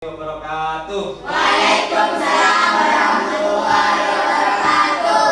Wabarakatuh. Waalaikumsalam warahmatullahi wabarakatuh.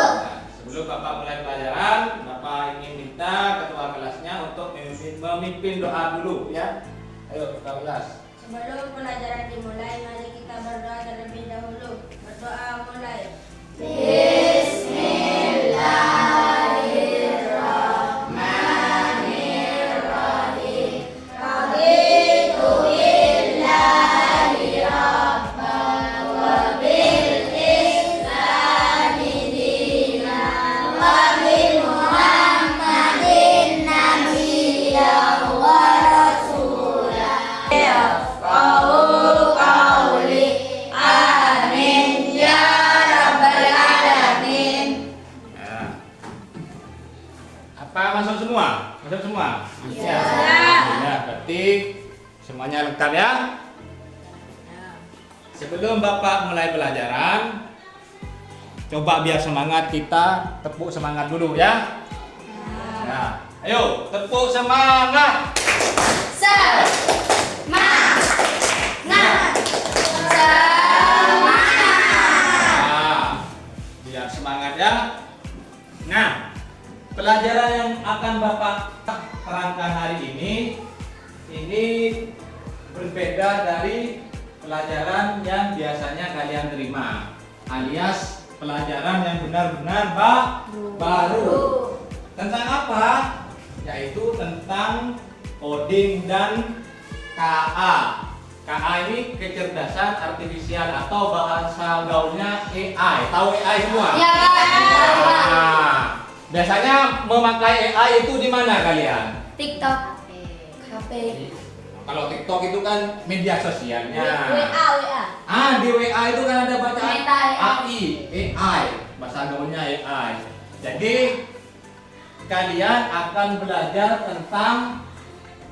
Sebelum Bapak mulai pelajaran, Bapak ingin minta ketua kelasnya untuk memimpin doa dulu ya. Ayo ketua kelas. Sebelum pelajaran dimulai, mari kita berdoa terlebih dahulu. Berdoa mulai. Bismillahirrahmanirrahim. Raditu billahi rabban wa bil islami dinan wa bi Muhammadin nabiyyan wa rasulah. Yafqahu qawli. Amin ya rabbal alamin. Nah. Apa masuk semua? Masuk semua? Ya. Ya, berarti semuanya lengkap ya. Sebelum Bapak mulai pelajaran, coba biar semangat kita tepuk semangat dulu ya. Nah, ayo tepuk semangat. Nah, biar semangat ya. Nah, pelajaran yang akan Bapak terangkan hari ini berbeda dari pelajaran yang biasanya kalian terima, alias pelajaran yang benar-benar baru. Tentang apa? Yaitu tentang coding dan KA. KA ini kecerdasan artifisial atau bahasa gaulnya AI. Tahu AI semua? Ya, Nah, biasanya memakai AI itu di mana kalian? TikTok, HP, Kalau TikTok itu kan media sosialnya. WA. Di WA itu kan ada bacaan Meta AI, bahasa gaulnya AI. Jadi kalian akan belajar tentang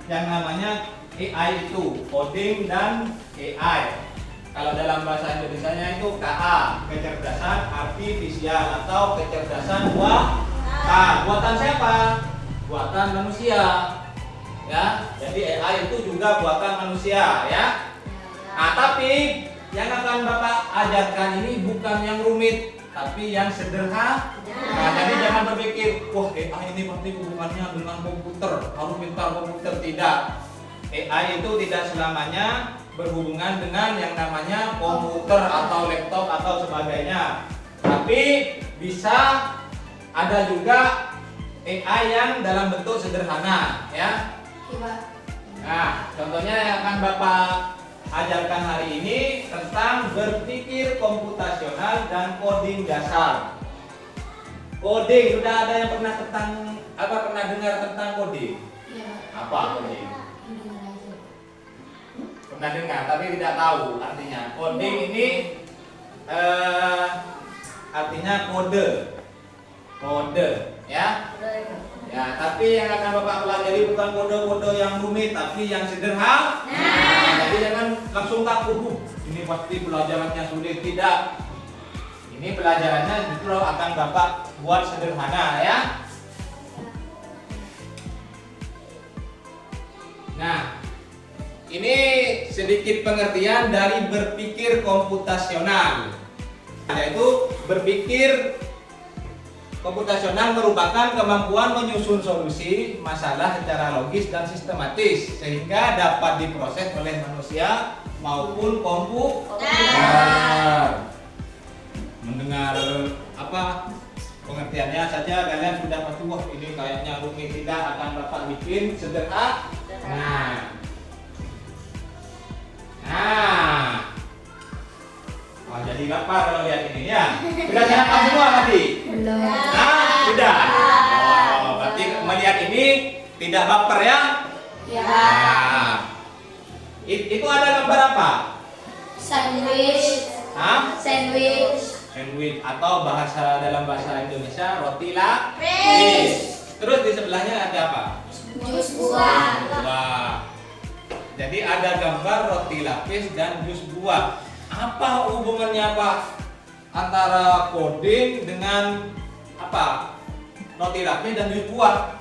yang namanya AI itu, coding dan AI. Kalau dalam bahasa Indonesianya itu KA, kecerdasan artifisial atau kecerdasan buatan siapa? Buatan manusia. Ya, jadi AI itu juga buatan manusia ya. Nah, tapi yang akan Bapak ajarkan ini bukan yang rumit, tapi yang sederhana. Nah, jadi jangan berpikir, wah AI ini pasti hubungannya dengan komputer, harus pintar komputer. Tidak. AI itu tidak selamanya berhubungan dengan yang namanya komputer atau laptop atau sebagainya. Tapi bisa ada juga AI yang dalam bentuk sederhana ya. Nah, contohnya yang akan Bapak ajarkan hari ini tentang berpikir komputasional dan coding dasar. Coding, sudah ada yang pernah dengar tentang coding? Apa coding? Pernah dengar tapi tidak tahu artinya. Coding ini artinya kode ya. Ya, tapi yang akan Bapak pelajari bukan kode-kode yang rumit, tapi yang sederhana. Nah, jadi jangan langsung takut, ini pasti pelajarannya sulit. Tidak. Ini pelajarannya justru akan Bapak buat sederhana ya. Nah, ini sedikit pengertian dari berpikir komputasional. Yaitu berpikir komputasional merupakan kemampuan menyusun solusi masalah secara logis dan sistematis sehingga dapat diproses oleh manusia maupun komputer. Mendengar apa pengertiannya saja kalian sudah pasti wah ini kayaknya rumit, tidak, akan Bapak bikin sederhana. Wah, jadi lapar kalau lihat ini ya. Sudah sarapan semua tadi? Belum. Sudah. Oh, berarti melihat ini tidak baper ya? Ya. Nah, itu ada gambar apa? Sandwich. Sandwich atau dalam bahasa Indonesia roti lapis. Lapis. Terus di sebelahnya ada apa? Jus buah. Buah. Jadi ada gambar roti lapis dan jus buah. Apa hubungannya Pak antara coding dengan roti lapis dan jus buah?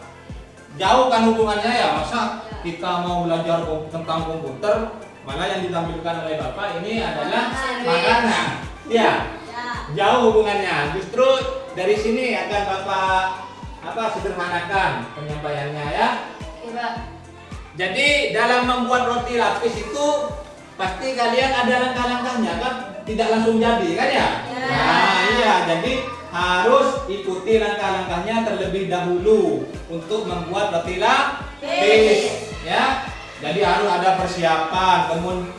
Jauh kan hubungannya ya, masa kita mau belajar tentang komputer Malah yang ditampilkan oleh Bapak ini adalah Makanan. makanan. Ya, Ya. jauh hubungannya. Justru dari sini akan Bapak sederhanakan penyampaiannya ya. Coba. Jadi dalam membuat roti lapis itu pasti kalian ada langkah-langkahnya kan, tidak langsung jadi kan ya? Ya. Nah iya, jadi harus ikuti langkah-langkahnya terlebih dahulu untuk membuat roti lapis ya. Jadi harus ada persiapan,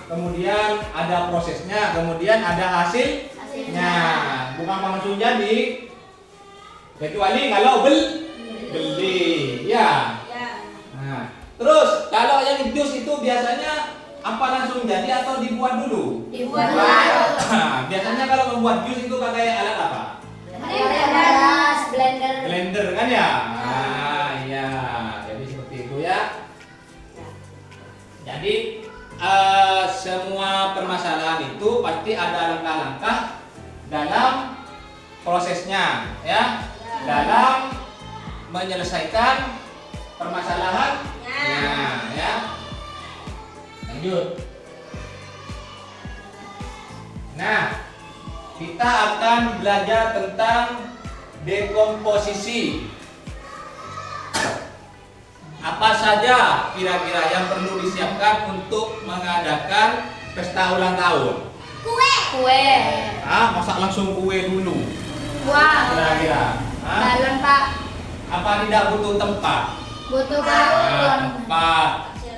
kemudian ada prosesnya, kemudian ada hasilnya. Bukan langsung jadi. Kecuali kalau beli, ya. Ya. Nah, terus kalau yang jus itu biasanya apa langsung jadi atau dibuat dulu? Dibuat Nah, biasanya kalau membuat jus itu pakai alat apa? Blender. Blender kan ya? Nah, iya. Jadi seperti itu ya. Jadi semua permasalahan itu pasti ada langkah-langkah dalam prosesnya ya. Dalam menyelesaikan permasalahannya ya. Lanjut. Nah, kita akan belajar tentang dekomposisi. Apa saja kira-kira yang perlu disiapkan untuk mengadakan pesta ulang tahun? Kue. Masa langsung kue dulu? Wah. Kira-kira. Balon, Pak. Apa tidak butuh tempat? Butuh balon. Tempat.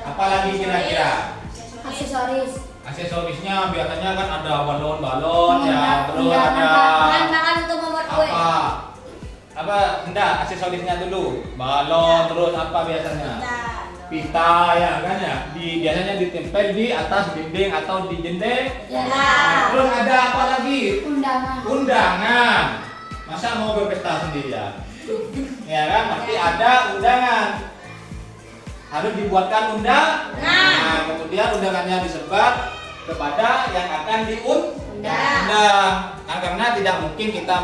Apalagi kira-kira? Aksesoris. Aksesorisnya biasanya kan ada balon-balon ya, terus Undangan, ada bahan-bahan untuk membuat kue. enggak aksesorisnya dulu. Balon, terus apa biasanya? Pita ya kan ya. Biasanya ditempel di atas dinding atau di jendela. Ya. Terus ada apa lagi? Undangan. Undangan. Masa mau berpesta sendirian? Ya kan, pasti ada undangan. Harus dibuatkan undangan. Nah, kemudian undangannya disebar kepada yang akan diundang. Nah, karena tidak mungkin kita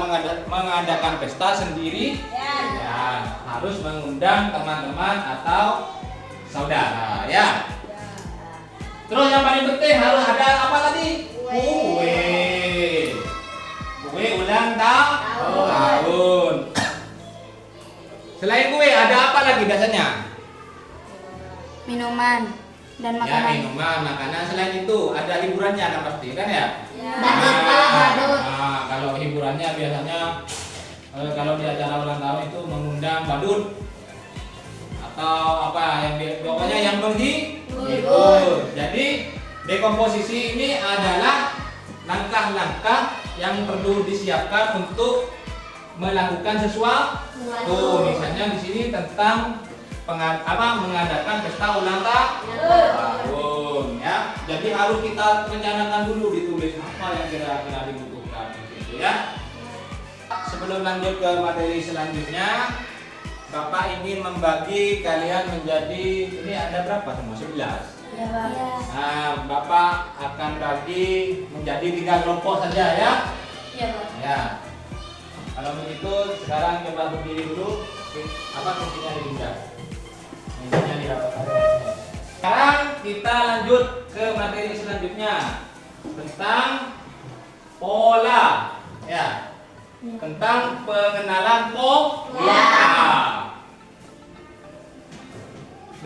mengadakan pesta sendiri. Ya, harus mengundang teman-teman atau saudara ya. Terus yang paling penting harus ada apa tadi? Kue. Kue ulang tahun. Selain kue ada apa lagi biasanya? Minuman dan Ya, makanan. minuman, makanan. Selain itu ada hiburannya kan pasti kan ya? Badut, Pak, badut. Nah, kalau hiburannya biasanya kalau di acara ulang tahun itu mengundang badut atau apa yang pokoknya yang menghibur. Jadi dekomposisi ini adalah langkah-langkah yang perlu disiapkan untuk melakukan sesuatu. Misalnya di sini tentang mengadakan pesta ulang tahun ya. Jadi harus kita rencanakan dulu, ditulis apa yang kira-kira dibutuhkan gitu ya. Sebelum lanjut ke materi selanjutnya, Bapak ingin membagi kalian menjadi, ini ada berapa semua? 11. Ya, Pak. Nah, Bapak akan bagi menjadi 3 kelompok saja ya. Ya, Pak. Ya. Kalau begitu sekarang coba berdiri dulu. Apa fungsinya dipindah? Fungsinya dirapatkan. Sekarang kita lanjut ke materi selanjutnya tentang pola. Ya. Tentang pengenalan pola.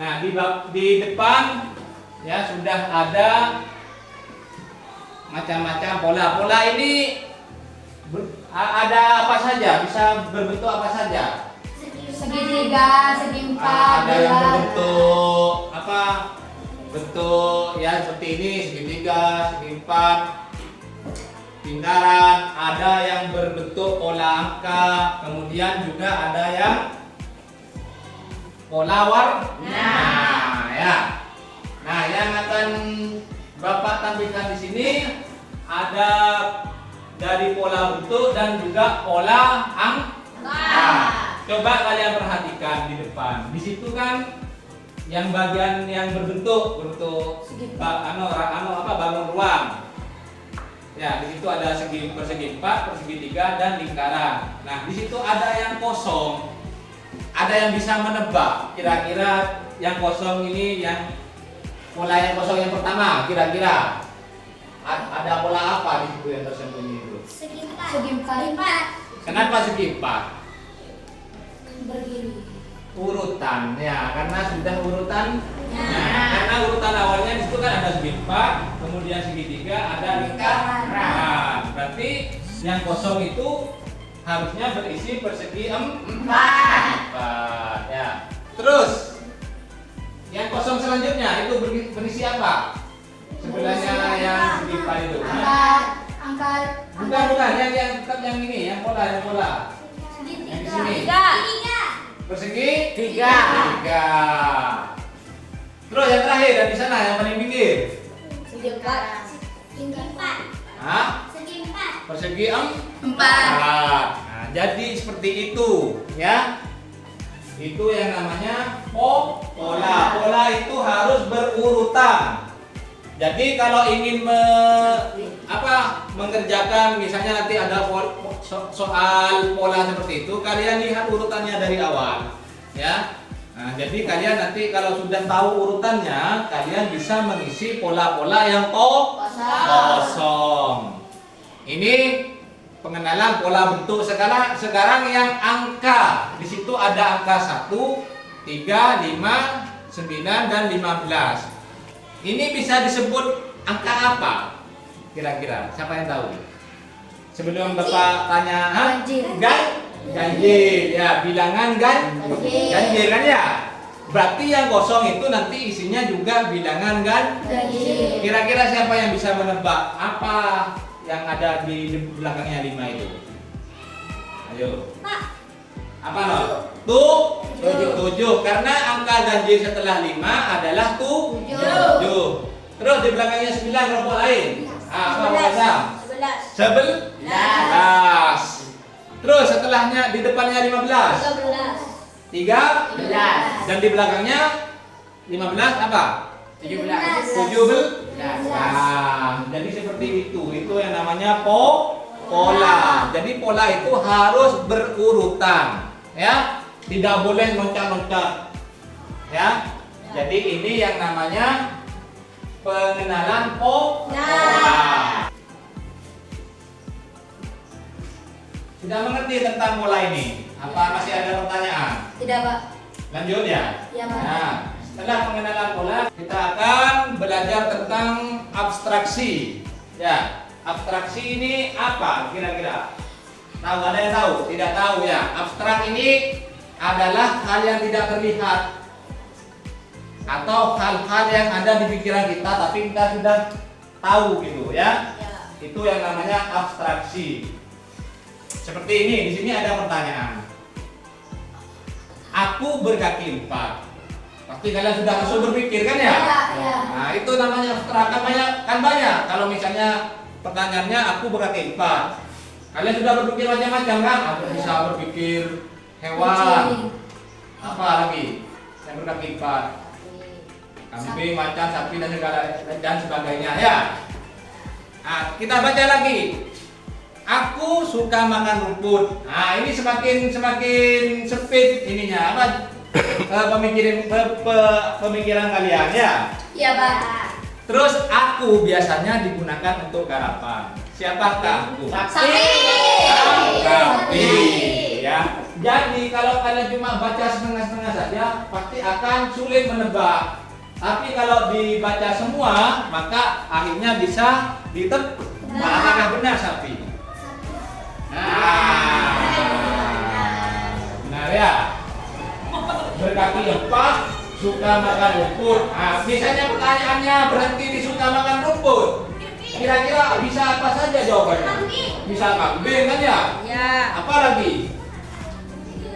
Nah, di depan ya sudah ada macam-macam pola. Pola ini ada apa saja? Bisa berbentuk apa saja? Segitiga, segi empat, Ada yang bulat. berbentuk apa? Bentuk ya seperti ini, segitiga, segi empat, lingkaran. Ada yang berbentuk pola angka. Kemudian juga ada yang pola warna. Ya. Nah, yang akan Bapak tampilkan di sini ada dari pola bentuk dan juga pola angka. Coba kalian perhatikan di depan. Di situ kan yang bagian yang berbentuk bangun ruang. Ya, di situ ada persegi 4, persegi 3 dan lingkaran. Nah, di situ ada yang kosong. Ada yang bisa menebak kira-kira yang kosong ini yang pola yang kosong yang pertama, kira-kira ada pola apa di situ yang tersembunyi itu? Segi empat. Kenapa segi 4? Berdiri. Urutan ya, karena sudah urutan. Ya. Nah, karena urutan awalnya di situ kan ada segi 4, kemudian segi 3, ada lingkaran. Nah, berarti yang kosong itu harusnya berisi persegi 4 ya. Terus yang kosong selanjutnya itu berisi apa? Sebelahnya yang segi 4 itu. Angka. Bukan, yang tetap yang ini, yang pola. Yang di sini. 3. Persegi 3. Terus yang terakhir dan di sana yang paling pinggir. Segi 4. Hah? Segi 4. Persegi 4. 4. Nah, jadi seperti itu, ya. Itu yang namanya pola. Pola itu harus berurutan. Jadi kalau ingin mengerjakan misalnya nanti ada soal pola seperti itu, kalian lihat urutannya dari awal, ya. Nah, jadi kalian nanti kalau sudah tahu urutannya, kalian bisa mengisi pola-pola yang kosong. Ini pengenalan pola bentuk skala. Sekarang yang angka. Di situ ada angka 1, 3, 5, 9 dan 15. Ini bisa disebut angka apa? Kira-kira siapa yang tahu? Sebelum Bapak tanya, ganjil. Ya, bilangan ganjil kan ya? Berarti yang kosong itu nanti isinya juga bilangan ganjil. Kira-kira siapa yang bisa menebak apa yang ada di belakangnya 5 itu? Ayo. Apa no? 7. Karena angka ganjil setelah 5 adalah 7. Terus di belakangnya 9 kelompok lain. Apa bahasa? 11. Terus setelahnya di depannya 15. 13. Dan di belakangnya 15 apa? 17. Nah, jadi seperti itu. Itu yang namanya pola. Jadi pola itu harus berurutan, ya. Tidak boleh loncat-loncat, ya. Jadi ini yang namanya pengenalan pola. Sudah mengerti tentang pola ini? Apa masih ada pertanyaan? Tidak, Pak. Lanjut ya. Iya, Pak. Nah, setelah pengenalan pola, kita akan belajar tentang abstraksi. Ya, abstraksi ini apa kira-kira? Tahu, ada yang tahu? Tidak tahu ya. Abstrak ini adalah hal yang tidak terlihat atau hal-hal yang ada di pikiran kita tapi kita sudah tahu gitu ya. Itu yang namanya abstraksi. Seperti ini, di sini ada pertanyaan. Aku berkaki 4. Pasti kalian sudah langsung berpikir kan ya? Nah, itu namanya abstrak. Kan banyak. Kalau misalnya pertanyaannya aku berkaki 4. Kalian sudah berpikir macam-macam kan? Aku bisa berpikir hewan. Apa lagi? Yang berkaki 4. Kambing, macan, sapi dan sebagainya ya. Nah, kita baca lagi. Aku suka makan rumput. Nah, ini semakin sempit ininya apa? Pemikiran kalian ya. Iya, Pak. Terus aku biasanya digunakan untuk garapan. Siapakah aku? Sapi. Ya. Jadi kalau kalian cuma baca setengah-setengah saja, pasti akan sulit menebak. Tapi kalau dibaca semua, maka akhirnya bisa ditebak. Apakah benar sapi? Nah, benar ya. Berkaki 4, suka makan rumput. Nah, misalnya pertanyaannya berhenti di suka makan rumput. Kira-kira bisa apa saja jawabannya? Bisa kambing kan ya? Ya. Apa lagi?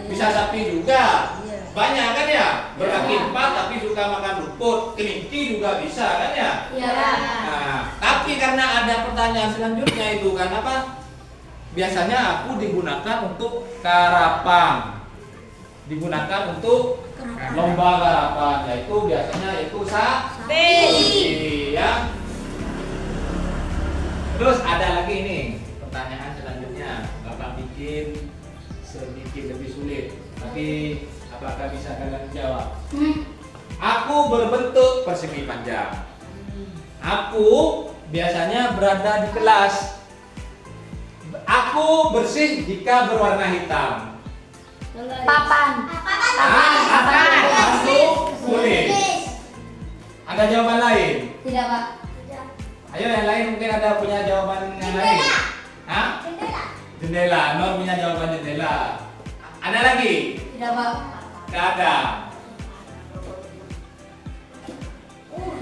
Bisa sapi juga. Banyak kan ya? Berkaki 4 tapi suka makan rumput. Kelinci juga bisa kan ya? Iya. Nah, tapi karena ada pertanyaan selanjutnya itu kan apa? Biasanya aku digunakan untuk karapan. Digunakan untuk lomba karapan, yaitu biasanya sapi ya. Terus ada lagi nih pertanyaan selanjutnya. Bapak bikin sedikit lebih sulit, tapi apakah bisa kalian jawab? Aku berbentuk persegi panjang. Aku biasanya berada di kelas. Aku bersih jika berwarna hitam. Papan. Aku tulis. Ada jawaban lain? Tidak, Pak. Ayo yang lain mungkin ada punya jawaban yang lain. Hah? Jendela. Nur punya jawaban jendela. Ada lagi? Tidak, Pak. Gak ada.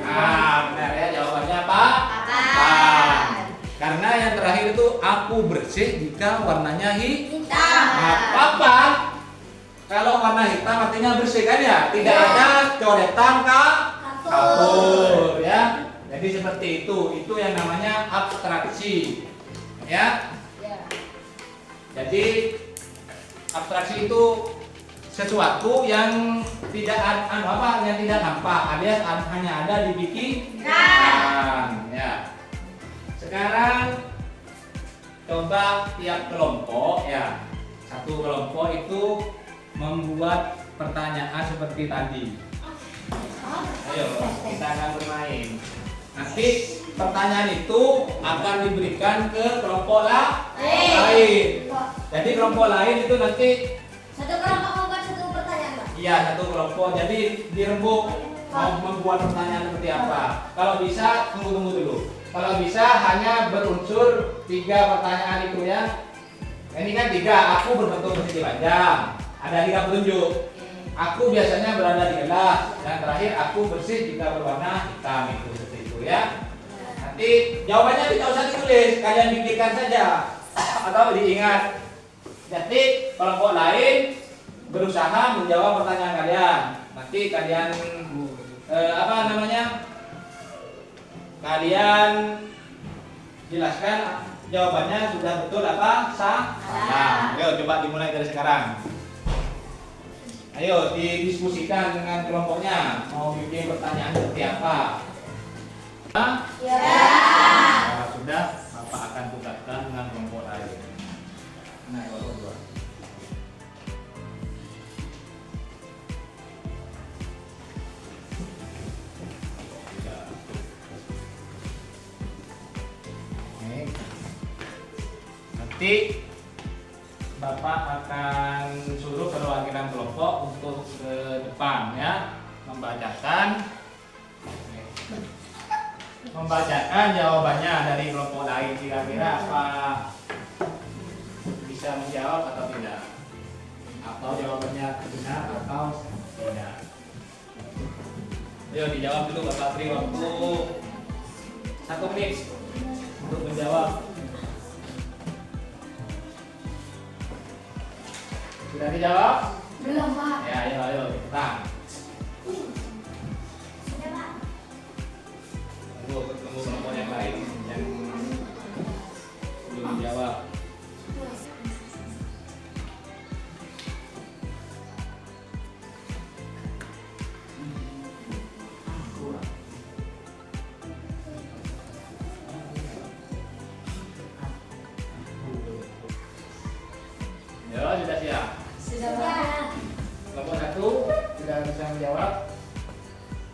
Nah, benar ya jawabannya apa? Papan. Karena yang terakhir itu aku bersih jika warnanya hitam. Nah, papan kalau warna hitam artinya bersih kan ya? Tidak ada coretan kapur ya. Jadi seperti itu. Itu yang namanya abstraksi. Ya. Jadi abstraksi itu sesuatu yang tidak yang tidak nampak, alias hanya ada di pikiran. Ya. Sekarang coba tiap kelompok ya. Satu kelompok itu membuat pertanyaan seperti tadi. Ayo kita akan bermain. Nanti pertanyaan itu akan diberikan ke kelompok lain. Jadi kelompok lain itu nanti Satu kelompok membuat satu pertanyaan, Pak. iya satu kelompok. Jadi dirembuk mau membuat pertanyaan seperti apa. Kalau bisa tunggu dulu. Kalau bisa hanya berunsur 3 pertanyaan itu ya. Ini kan 3. Aku berbentuk persegi panjang. Ada 3 petunjuk. Aku biasanya berada di kelas. Dan terakhir aku bersih jika berwarna hitam itu seperti itu ya. Nanti jawabannya tidak usah ditulis, kalian pikirkan saja atau diingat. Jadi kelompok lain berusaha menjawab pertanyaan kalian. Nanti kalian kalian jelaskan jawabannya sudah betul apa salah. Ayo coba dimulai dari sekarang. Ayo didiskusikan dengan kelompoknya. Mau bikin pertanyaan seperti apa? Ya. Kalau sudah, Bapak akan tugaskan dengan kelompok lain. Nah, kelompok 2. Nanti Bapak akan suruh perwakilan kelompok untuk ke depan ya, membacakan jawabannya dari kelompok lain. Kira-kira apa bisa menjawab atau tidak? Atau jawabannya benar atau tidak? Ayo dijawab dulu, Bapak beri waktu 1 menit untuk menjawab. Sudah dijawab? Belum, Pak. Ya, ayo cepetan. Tunggu kelompok yang lain yang belum dijawab. Ya, sudah siap. Sudah, Pak. Kelompok 1 sudah bisa menjawab.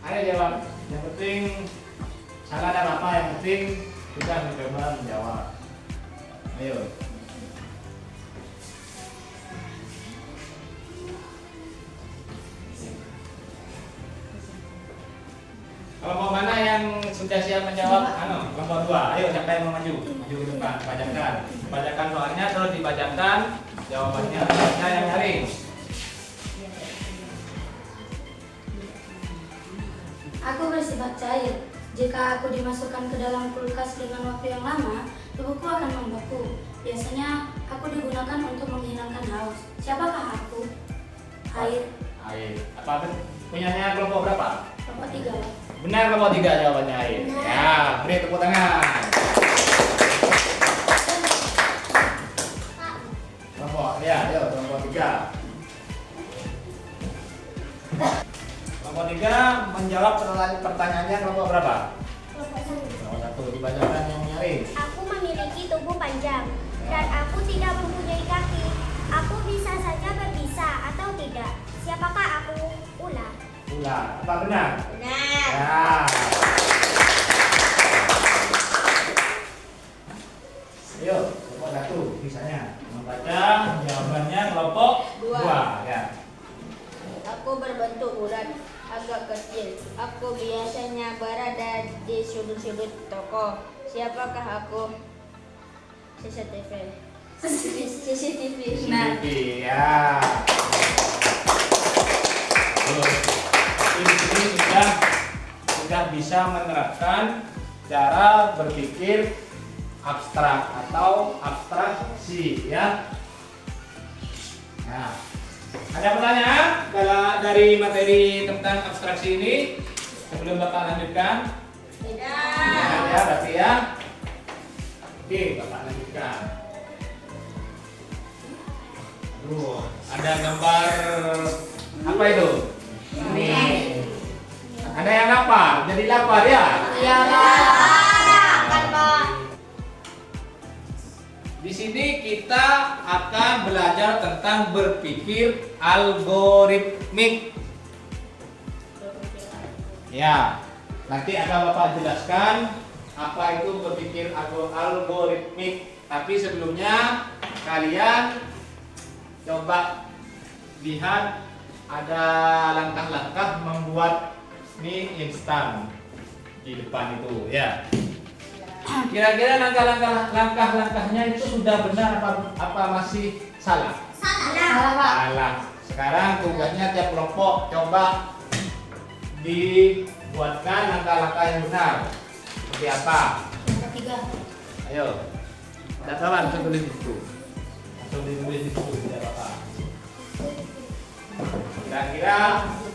Ayo jawab. Yang penting salah dan apa, yang penting sudah mencoba menjawab. Ayo. Kelompok mana yang sudah siap menjawab? Kelompok 2. Ayo siapa yang mau maju? Maju ke depan, bacakan soalnya terus dibacakan jawabannya. Saya yang nyaring. Aku bersifat cair. Jika aku dimasukkan ke dalam kulkas dengan waktu yang lama, tubuhku akan membeku. Biasanya aku digunakan untuk menghilangkan haus. Siapakah aku? Air. Apa punyanya kelompok berapa? Kelompok 3. Benar, kelompok 3 jawabannya air. Ya, beri tepuk tangan. Kelompok, ya, ayo kelompok 3. Kelompok 3 menjawab pertanyaannya kelompok berapa? Kelompok 1. Dibacakan yang nyaring. Aku memiliki tubuh panjang dan aku tidak mempunyai kaki. Aku bisa saja berbisa atau tidak. Siapakah aku? Ular. Ular. Apa benar? Ayo, kelompok 1 misalnya membaca jawabannya kelompok 2 ya. Aku berbentuk bulat, agak kecil. Aku biasanya berada di sudut-sudut toko. Siapakah aku? CCTV. CCTV. Nah. CCTV ya. Terus di sini sudah bisa menerapkan cara berpikir abstrak atau abstraksi ya. Nah, ada pertanyaan dari materi tentang abstraksi ini sebelum Bapak lanjutkan? Tidak. Ya, berarti ya. Oke, Bapak lanjutkan. Aduh, ada gambar apa itu? Ini. Ada yang lapar, jadi lapar ya? Iya, Pak. Di sini kita akan belajar tentang berpikir algoritmik. Ya, nanti akan Bapak jelaskan apa itu berpikir algoritmik. Tapi sebelumnya kalian coba lihat ada langkah-langkah membuat mie instan di depan itu ya. Kira-kira langkah-langkahnya itu sudah benar apa masih salah? Salah, Pak. Salah. Sekarang tugasnya tiap kelompok coba dibuatkan langkah-langkah yang benar. Seperti apa? Yang ketiga. Ayo. Tidak salah, langsung tulis di situ. Langsung ditulis di situ, tidak apa-apa. Kira-kira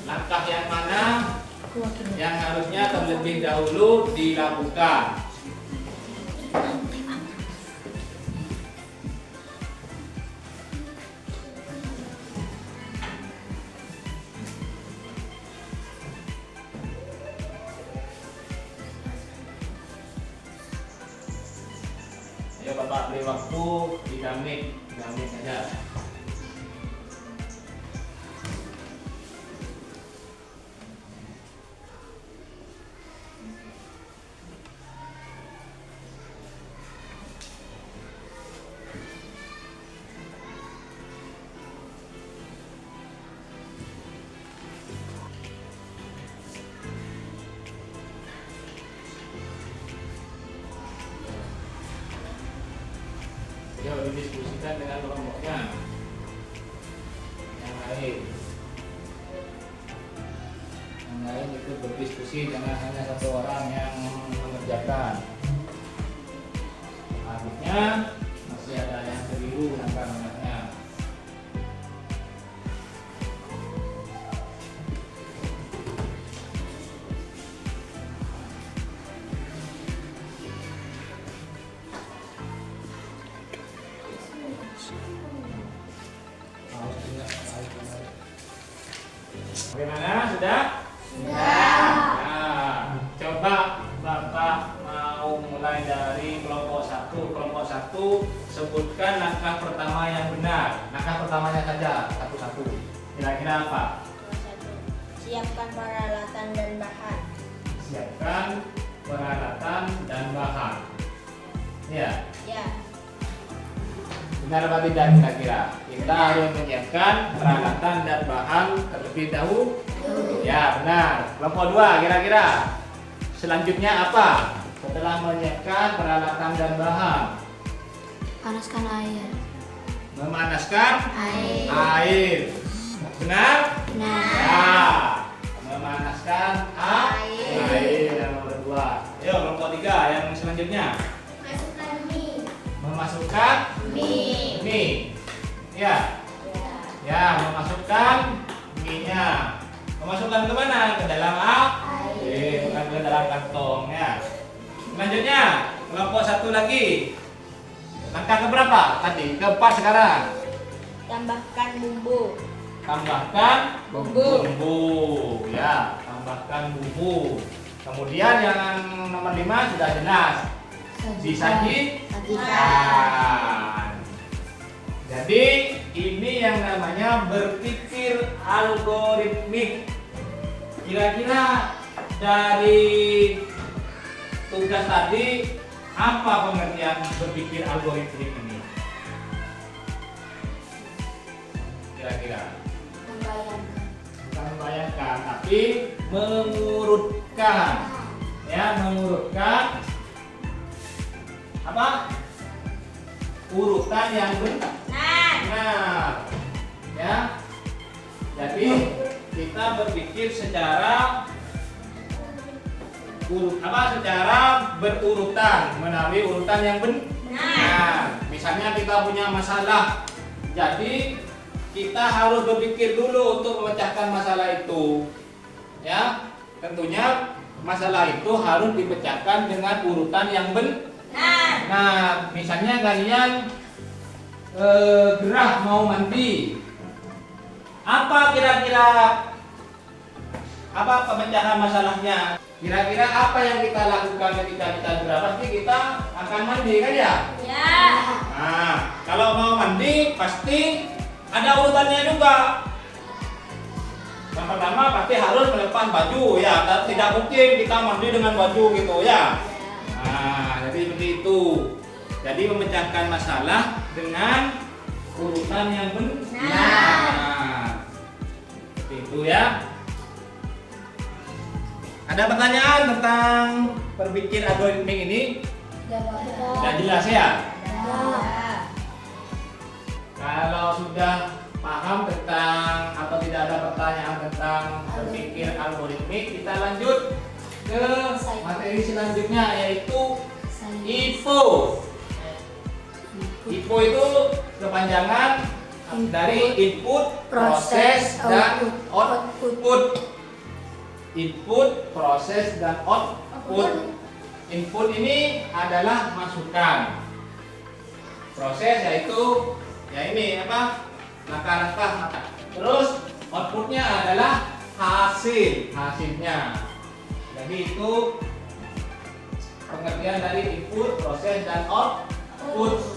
langkah yang mana yang harusnya terlebih dahulu dilakukan? Ayo Bapak beri waktu 3 menit saja. Yuk didiskusikan dengan kelompoknya yang lain. Yang lain ikut berdiskusi, jangan hanya satu orang yang mengerjakan. Akhirnya masih ada yang keliru langkah-langkahnya. Bagaimana? Sudah? Nah, coba Bapak mau mulai dari kelompok 1. Kelompok 1 sebutkan langkah pertama yang benar. Langkah pertamanya saja satu-satu. Kira-kira apa? Siapkan peralatan dan bahan. Siapkan peralatan dan bahan. Ya. Ya. Benar apa tidak kira-kira? Kita harus menyiapkan peralatan dan bahan terlebih dahulu. Ya benar. Kelompok 2 kira-kira selanjutnya apa? Setelah menyiapkan peralatan dan bahan, Panaskan air. memanaskan Air. air. Benar? Nah. Ya. Memanaskan air. Yang nomor 2. Ayo kelompok 3 yang selanjutnya. Masukkan mie. Memasukkan mie. Ya. Ya, memasukkan mie-nya. Memasukkan ke mana? Ke dalam air, bukan ke dalam kantong ya. Selanjutnya, kelompok 1 lagi. Langkah keberapa tadi? Keempat sekarang. Tambahkan bumbu. Tambahkan Bumbu. bumbu. Ya, tambahkan bumbu. Kemudian yang nomor 5 sudah jelas. Disajikan. Jadi ini yang namanya berpikir algoritmik. Kira-kira dari tugas tadi Apa pengertian berpikir algoritmik ini? Kira-kira? Membayangkan. Bukan membayangkan, tapi mengurutkan. Ya, mengurutkan apa? Urutan yang benar. Ya. Jadi kita berpikir secara secara berurutan, melalui urutan yang benar. Misalnya kita punya masalah, jadi kita harus berpikir dulu untuk memecahkan masalah itu. Ya, tentunya masalah itu harus dipecahkan dengan urutan yang benar. Nah, misalnya kalian gerah mau mandi, apa kira-kira pemecahan masalahnya? Kira-kira apa yang kita lakukan ketika kita gerah? Pasti kita akan mandi kan ya? Ya. Nah, kalau mau mandi pasti ada urutannya juga. Yang pertama pasti harus melepas baju ya. Tidak mungkin kita mandi dengan baju gitu ya. Nah, jadi seperti itu. Jadi memecahkan masalah dengan urutan yang benar. Seperti itu ya. Ada pertanyaan tentang berpikir algoritmik ini? Sudah jelas ya? Kalau sudah paham tentang atau tidak ada pertanyaan tentang berpikir algoritmik, kita lanjut ke materi selanjutnya yaitu IPO. IPO itu kepanjangan dari input, proses, dan output. Input, proses, dan output. Input ini adalah masukan. Proses yaitu ya ini apa? Langkah-langkah. Terus outputnya adalah hasilnya. Jadi itu pengertian dari input, proses, dan output.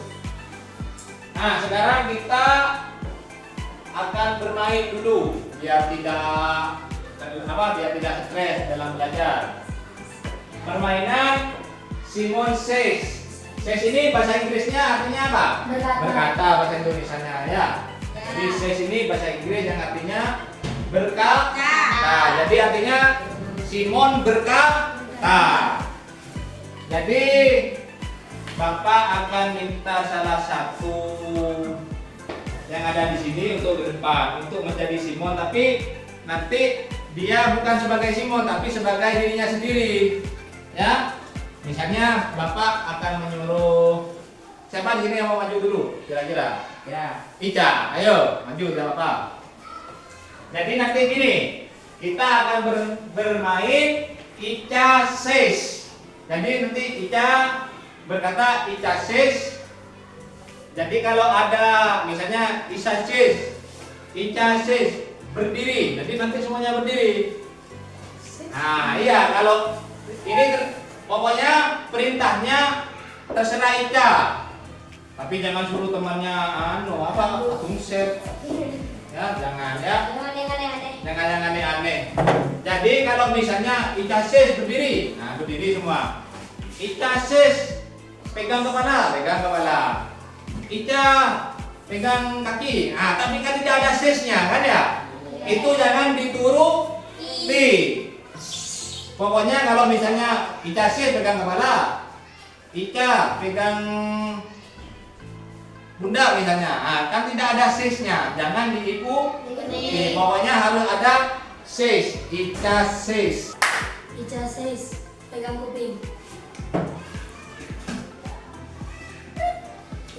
Nah, sekarang kita akan bermain dulu biar tidak stres dalam belajar. Permainan Simon Says. Says ini bahasa Inggrisnya artinya apa? Berkata bahasa Indonesianya ya. Jadi says ini bahasa Inggris yang artinya berkata. Jadi artinya Simon berkata. Jadi Bapak akan minta salah satu yang ada di sini untuk ke depan untuk menjadi Simon, tapi nanti dia bukan sebagai Simon tapi sebagai dirinya sendiri. Ya. Misalnya Bapak akan menyuruh siapa di sini yang mau maju dulu? Kira-kira? Ya. Ica, ayo maju ya Bapak. Jadi nanti gini, kita akan bermain Ica says. Jadi nanti Ica berkata Ica says. Jadi kalau ada misalnya Ica says berdiri, jadi nanti semuanya berdiri. Nah iya, kalau ini pokoknya perintahnya terserah Ica, tapi jangan suruh temannya set ya, jangan ya, jangan yang aneh-aneh. Jadi kalau misalnya Ica says berdiri, nah berdiri semua. Ica says pegang kepala. Ica pegang kaki. Nah, tapi kan tidak ada says-nya kan ya? Itu jangan dituruti. Pokoknya kalau misalnya Ica says pegang kepala, Ica pegang pundak misalnya. Nah, kan tidak ada says-nya. Jangan diikuti. Pokoknya harus ada says. Ica says. Ica says pegang kuping.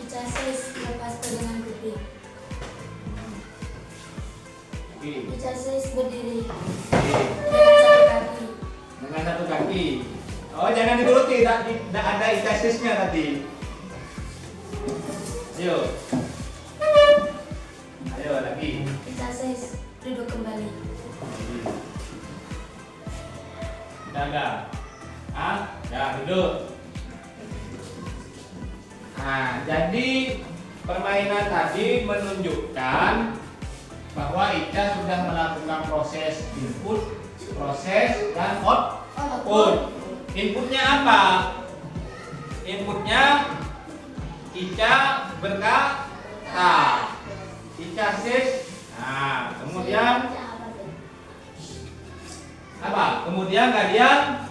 Ica says lepas pegangan kuping. Ica says berdiri dengan satu kaki. Oh, jangan dituruti, tidak ada Ica says-nya tadi. Ayo lagi. Ica says duduk kembali. Tidak. Ya duduk. Nah, jadi permainan tadi menunjukkan bahwa Ica sudah melakukan proses input, proses, dan output. Inputnya apa? inputnya Ica berkata. Ica says. Nah, kemudian apa? Kemudian kalian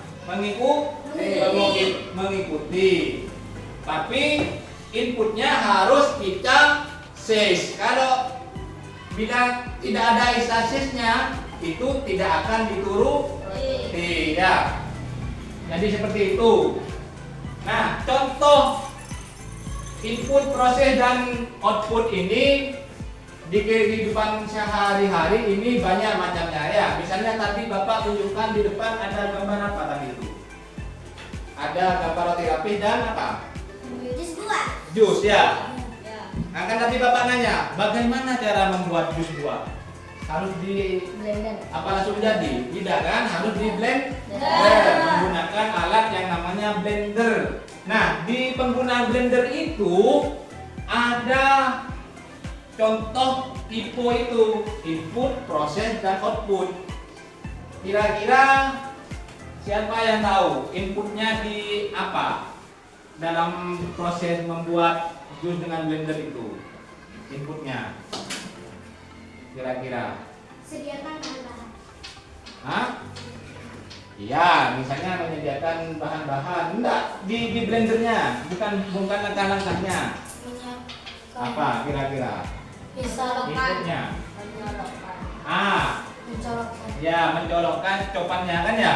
mengikuti. Tapi inputnya harus Ica says. Kalau bila tidak ada Ica says-nya, itu tidak akan dituruti. Ya. Jadi seperti itu. Nah, contoh input, proses, dan output ini di kehidupan sehari-hari ini banyak macamnya ya. Misalnya tadi Bapak tunjukkan di depan ada gambar apa tadi itu? Ada gambar roti rapih dan apa? Jus buah. Jus ya. Nah, kan tadi Bapak nanya, bagaimana cara membuat jus buah? Harus di Blender. apa langsung jadi? Tidak kan? Harus di blender menggunakan alat yang namanya blender. Nah, di penggunaan blender itu ada contoh tipe itu, input, proses, dan output. Kira-kira siapa yang tahu inputnya di apa dalam proses membuat jus dengan blender itu? Inputnya kira-kira? Sediakan bahan-bahan. Hah? Iya, misalnya menyediakan bahan-bahan. Enggak, di blendernya, bukan langkah-langkahnya. Menyiapkan. Apa kira-kira? Bisa Inputnya. Mencolokkan. mencolokkan. Ya, mencolokkan copannya kan ya.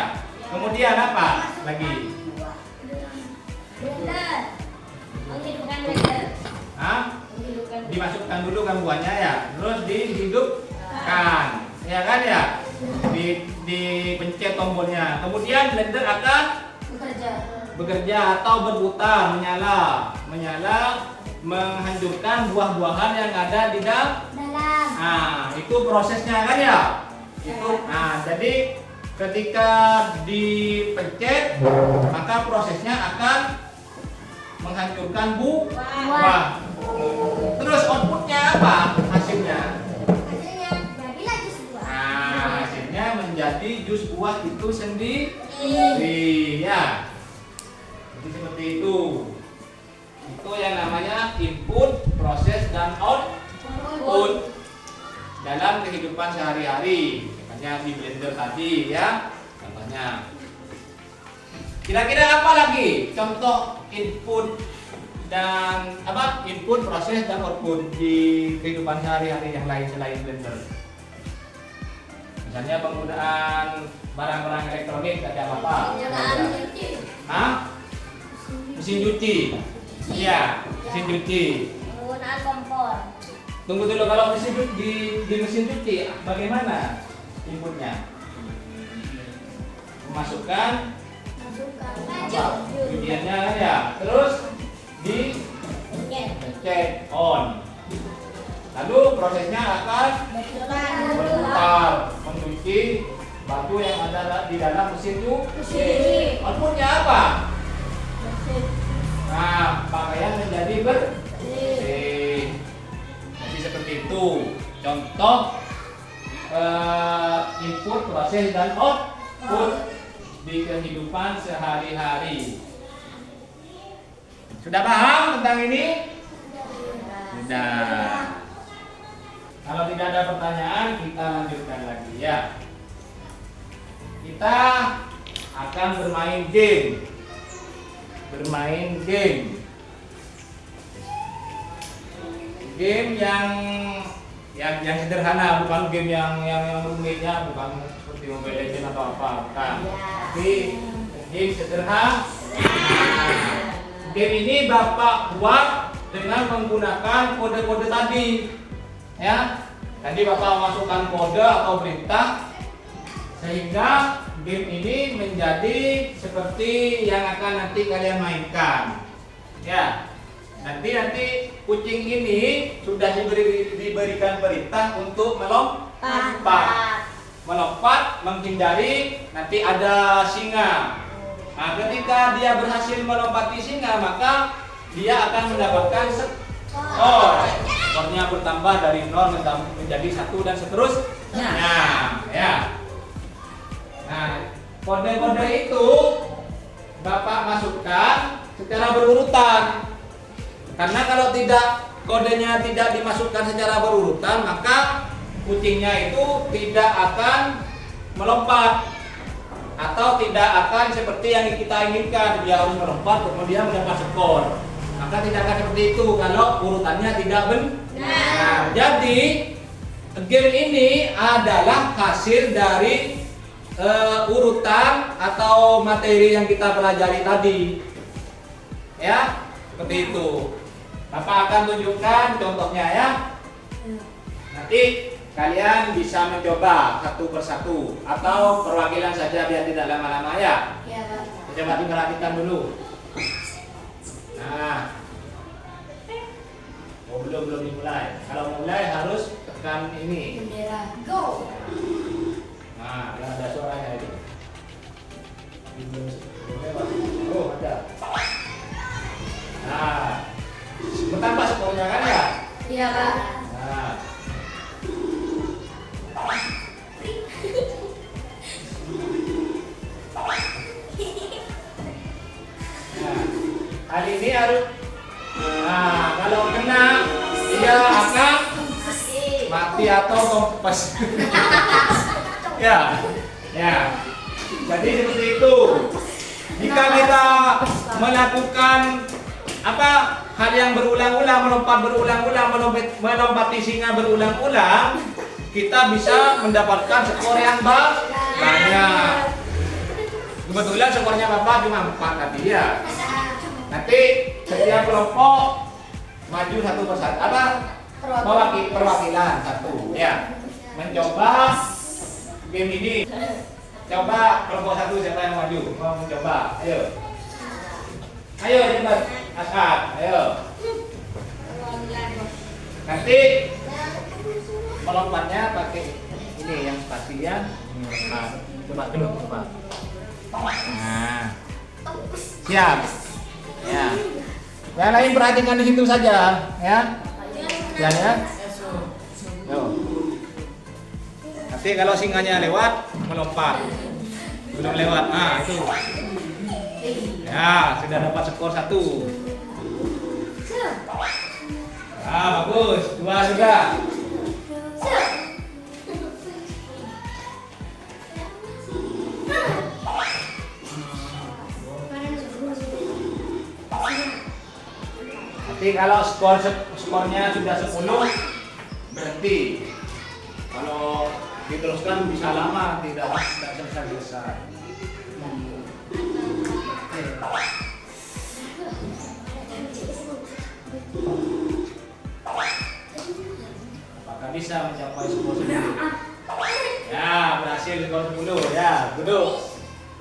Kemudian apa lagi? Blender. Menghidupkan blender. Hah? Menghidupkan. Dimasukkan dulu kan buahnya ya, terus dihidupkan, ya kan ya? Dipencet tombolnya. Kemudian blender akan bekerja atau berputar, menyala, menghancurkan buah-buahan yang ada di dalam. Nah, itu prosesnya kan ya? Itu. Nah, jadi ketika dipencet, maka prosesnya akan menghancurkan buah. Terus outputnya apa? Hasilnya? Hasilnya jadilah jus buah. Nah, hasilnya menjadi jus buah itu sendiri. Ya. Jadi seperti itu. Itu yang namanya input, proses, dan output dalam kehidupan sehari-hari. Makanya di blender tadi ya, contohnya. Kira-kira apa lagi contoh input dan apa? Input, proses, dan output di kehidupan sehari-hari yang lain selain blender. Misalnya penggunaan barang-barang elektronik ada apa? Hah? Mesin cuci. Iya, mesin cuci. Penggunaan kompor. Tunggu dulu, kalau mesin cuci di mesin cuci bagaimana inputnya? Memasukkan apa? Cuciannya kan ya. Terus di pencet on. Lalu prosesnya akan berputar mencuci batu yang ada di dalam mesin cuci. Outputnya apa? Nah, pakaian menjadi bersih. Jadi seperti itu. Contoh input, proses, dan output di kehidupan sehari-hari. Sudah paham tentang ini? Sudah. Kalau tidak ada pertanyaan, kita lanjutkan lagi ya. Kita akan bermain game. Game yang sederhana, bukan game yang rumit ya, bukan seperti Mobile Legends atau apa, bukan. Tapi game sederhana. Game ini Bapak buat dengan menggunakan kode-kode tadi. Ya. Tadi Bapak masukkan kode atau perintah sehingga game ini menjadi seperti yang akan nanti kalian mainkan. Ya. Nanti kucing ini sudah diberikan perintah untuk melompat. Menghindari nanti ada singa. Nah, ketika dia berhasil melompati singa, maka dia akan mendapatkan skor. Skornya bertambah dari 0 menjadi 1 dan seterusnya. Ya. Nah, kode-kode itu Bapak masukkan secara berurutan. Karena kalau kodenya tidak dimasukkan secara berurutan, maka kucingnya itu tidak akan melompat atau tidak akan seperti yang kita inginkan, dia harus melompat kemudian mendapat skor. Maka tidak akan seperti itu kalau urutannya tidak benar. Jadi game ini adalah hasil dari urutan atau materi yang kita pelajari tadi. Ya, seperti itu. Bapak akan tunjukkan contohnya ya. Nanti kalian bisa mencoba satu persatu atau perwakilan saja biar tidak lama-lama ya. Iya, Pak. Coba diperhatikan dulu. Nah, belum dimulai. Kalau mulai harus tekan ini. Bendera. Go. Nah, ada suaranya itu. Oh, ada. Nah, bertambah skornya kan ya? Iya, Pak. Nah. Kali ini harus. Nah, kalau kena dia akan mati atau kompes. Ya, ya. Jadi seperti itu. Jika kita melakukan hal yang berulang-ulang, melompat berulang-ulang, melompati singa berulang-ulang, kita bisa mendapatkan skor yang banyak. Kebetulan skornya Bapak cuma 4 tadi ya. Nanti setiap kelompok maju satu persatu. Perwakilan satu ya. Mencoba game ini. Coba kelompok satu siapa yang maju? Mau mencoba? Ayo. Ayo cepat. Asad, ayo. Nanti melompatnya pakai ini yang spasi ya. Nah, coba dulu, coba. Nah, siap. Ya. Yang lain perhatikan di situ saja, ya. Ya. Yo. Nanti kalau singanya lewat, melompat. Belum lewat, nah itu. Ya, sudah dapat skor 1. Ah, bagus. 2 sudah. Nanti kalau skornya sudah 10, berhenti. Kalau diteruskan bisa lama, tidak selesai. Apakah bisa mencapai skor 10? Ya, berhasil skor 10 ya, duduk.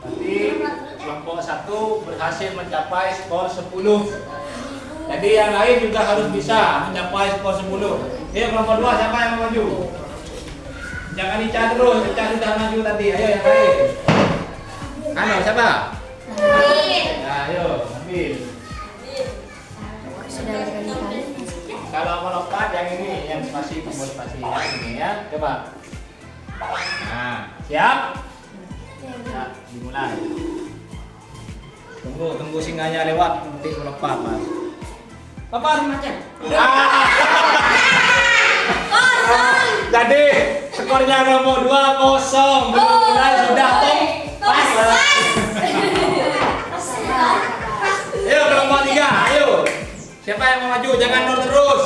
Nanti kelompok 1 berhasil mencapai skor 10. Jadi yang lain juga harus bisa mencapai skor 10. Kelompok 2 siapa yang mau maju? Jangan Ica terus, Ica sudah maju tadi. Ayo yang lain. Siapa? Ya, ayo, ambil. Sudah berkali-kali. Kalau melompat yang ini, yang spasi, tombol spasi yang ini ya. Coba. Nah, siap? Ya, dimulai. Tunggu singanya lewat, nanti melompat, Mas. Papan macam. Jadi skornya nomor 2-0. Belum mulai sudah pas. Ayo kelompok 3, ayo. Siapa yang mau maju? Jangan nol terus.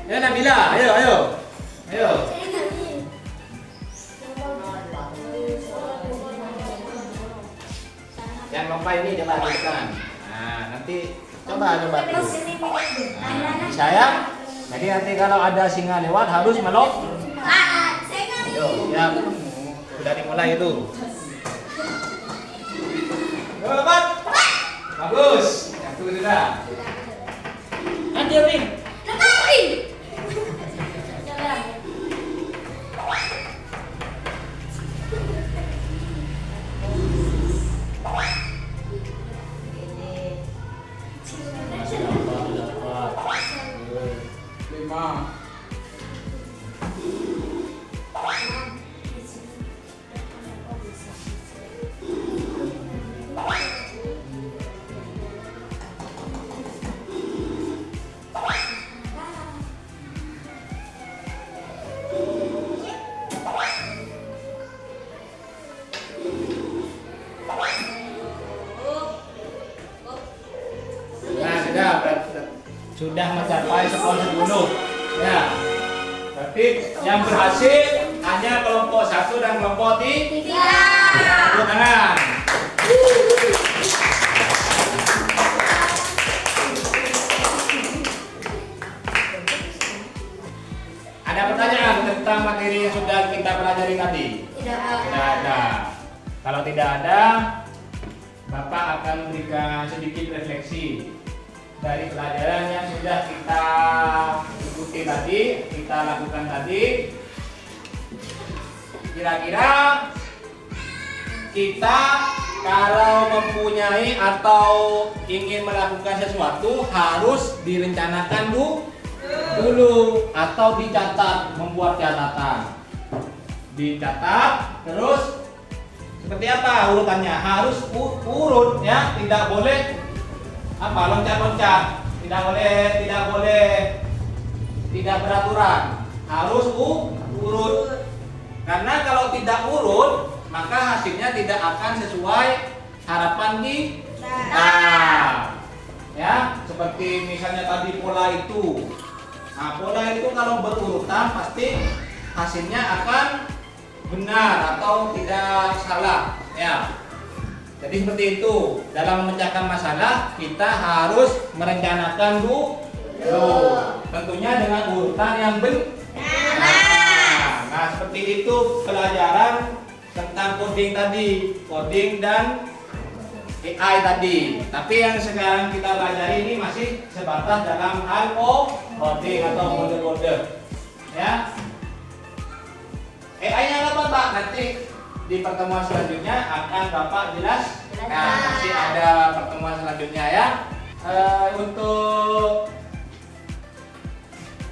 Ya Nabila, ayo. Yang lompat ini coba tekan. Nah, nanti coba dulu. Nah, saya. Jadi nanti kalau ada singa lewat harus melompat. Ayo, siap. Sudah dimulai itu. Lompat. Bagus. Yang itu sudah. Lanjut, Rin. sudah mencapai skor 10. Ya. Berarti yang berhasil hanya kelompok 1 dan kelompok 3. Tepuk tangan. Ada pertanyaan tentang materi yang sudah kita pelajari tadi? Tidak. Tidak ada. Kalau tidak ada, Bapak akan memberikan sedikit refleksi dari pelajaran yang sudah kita ikuti tadi, kita lakukan tadi. Kira-kira kita kalau mempunyai atau ingin melakukan sesuatu harus direncanakan dulu atau dicatat, membuat catatan. Dicatat, terus seperti apa urutannya? Harus urut ya, tidak boleh apa loncat-loncat, tidak boleh tidak beraturan, harus urut. Karena kalau tidak urut, maka hasilnya tidak akan sesuai harapan kita. Ya, seperti misalnya tadi pola itu. Nah, pola itu kalau berurutan pasti hasilnya akan benar atau tidak salah. Ya. Jadi seperti itu. Dalam memecahkan masalah kita harus merencanakan dulu. Tentunya dengan urutan yang benar. Nah, seperti itu pelajaran tentang coding tadi, coding dan AI tadi. Tapi yang sekarang kita pelajari ini masih sebatas dalam hal coding atau kode-kode. Ya. AI-nya apa Pak? Nanti di pertemuan selanjutnya akan Bapak jelaskan. Masih ada pertemuan selanjutnya ya. Untuk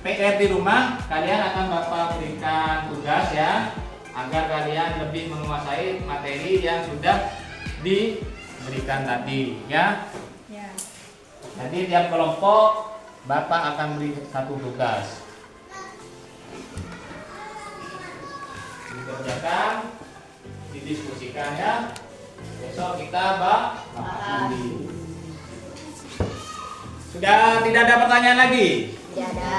PR di rumah kalian akan Bapak berikan tugas ya, agar kalian lebih menguasai materi yang sudah diberikan tadi ya. Jadi tiap kelompok Bapak akan beri satu tugas. Dikerjakan, didiskusikan ya. Besok kita bahas. Sudah tidak ada pertanyaan lagi? Tidak ada.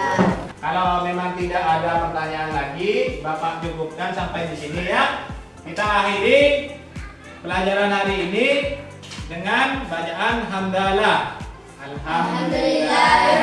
Kalau memang tidak ada pertanyaan lagi, Bapak cukupkan sampai di sini ya. Kita akhiri pelajaran hari ini dengan bacaan hamdalah. Alhamdulillah.